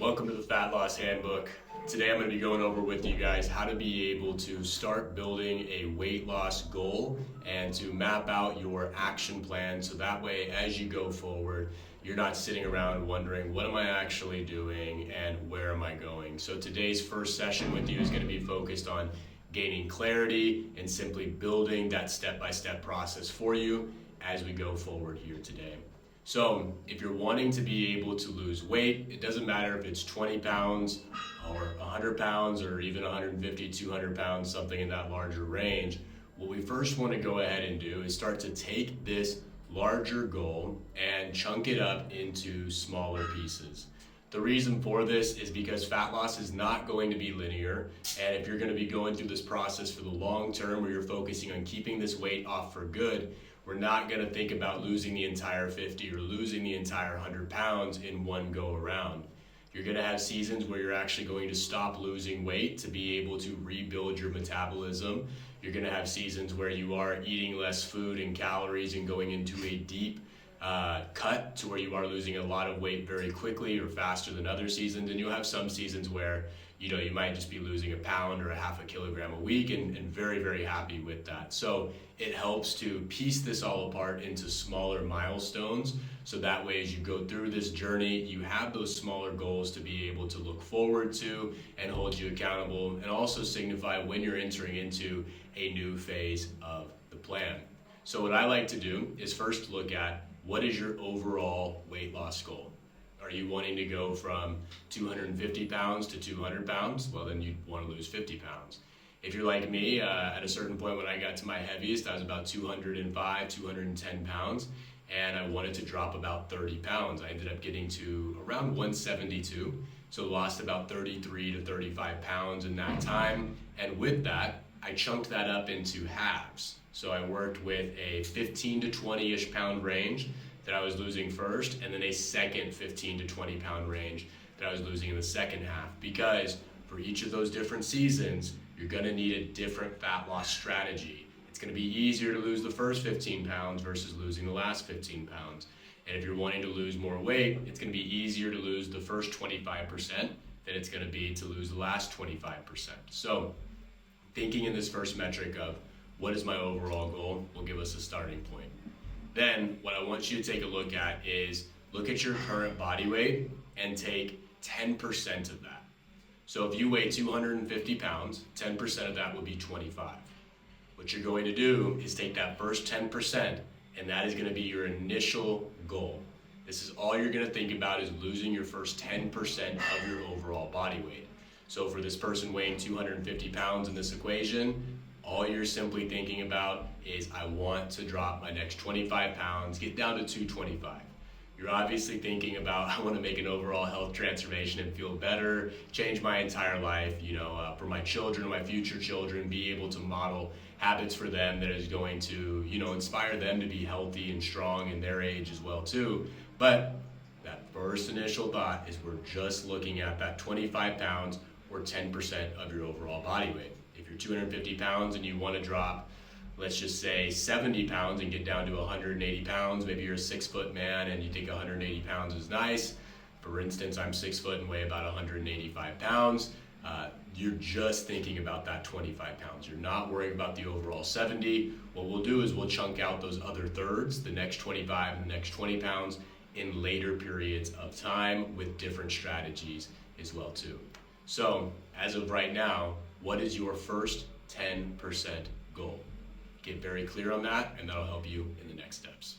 Welcome to the Fat Loss Handbook. Today I'm going to be going over with you guys how to be able to start building a weight loss goal and to map out your action plan so that way as you go forward you're not sitting around wondering what am I actually doing and where am I going. So today's first session with you is going to be focused on gaining clarity and simply building that step-by-step process for you as we go forward here today. So if you're wanting to be able to lose weight, it doesn't matter if it's 20 pounds or 100 pounds or even 150, 200 pounds, something in that larger range. What we first want to go ahead and do is start to take this larger goal and chunk it up into smaller pieces. The reason for this is because fat loss is not going to be linear, and if you're going to be going through this process for the long term where you're focusing on keeping this weight off for good, we're not going to think about losing the entire 50 or losing the entire 100 pounds in one go around. You're going to have seasons where you're actually going to stop losing weight to be able to rebuild your metabolism. You're going to have seasons where you are eating less food and calories and going into a deep cut to where you are losing a lot of weight very quickly or faster than other seasons. And you'll have some seasons where you might just be losing a pound or a half a kilogram a week and very, very happy with that. So it helps to piece this all apart into smaller milestones. So that way, as you go through this journey, you have those smaller goals to be able to look forward to and hold you accountable and also signify when you're entering into a new phase of the plan. So what I like to do is first look at what is your overall weight loss goal? Are you wanting to go from 250 pounds to 200 pounds? Well, then you want to lose 50 pounds. If you're like me, at a certain point when I got to my heaviest, I was about 205, 210 pounds, and I wanted to drop about 30 pounds. I ended up getting to around 172, so lost about 33 to 35 pounds in that time. And with that, I chunked that up into halves. So I worked with a 15 to 20-ish pound range that I was losing first, and then a second 15 to 20 pound range that I was losing in the second half. Because for each of those different seasons, you're gonna need a different fat loss strategy. It's gonna be easier to lose the first 15 pounds versus losing the last 15 pounds. And if you're wanting to lose more weight, it's gonna be easier to lose the first 25% than it's gonna be to lose the last 25%. So thinking in this first metric of what is my overall goal will give us a starting point. Then what I want you to take a look at is look at your current body weight and take 10% of that. So if you weigh 250 pounds, 10% of that would be 25. What you're going to do is take that first 10%, and that is going to be your initial goal. This is all you're going to think about is losing your first 10% of your overall body weight. So for this person weighing 250 pounds in this equation, all you're simply thinking about is I want to drop my next 25 pounds, get down to 225. You're obviously thinking about I want to make an overall health transformation and feel better, change my entire life, for my children, my future children, be able to model habits for them that is going to, inspire them to be healthy and strong in their age as well too. But that first initial thought is we're just looking at that 25 pounds or 10% of your overall body weight. If you're 250 pounds and you want to drop, let's just say 70 pounds and get down to 180 pounds, maybe you're a 6-foot man and you think 180 pounds is nice. For instance, I'm 6 foot and weigh about 185 pounds. You're just thinking about that 25 pounds. You're not worrying about the overall 70. What we'll do is we'll chunk out those other thirds, the next 25 and the next 20 pounds in later periods of time with different strategies as well too. So as of right now, what is your first 10% goal? Get very clear on that, and that'll help you in the next steps.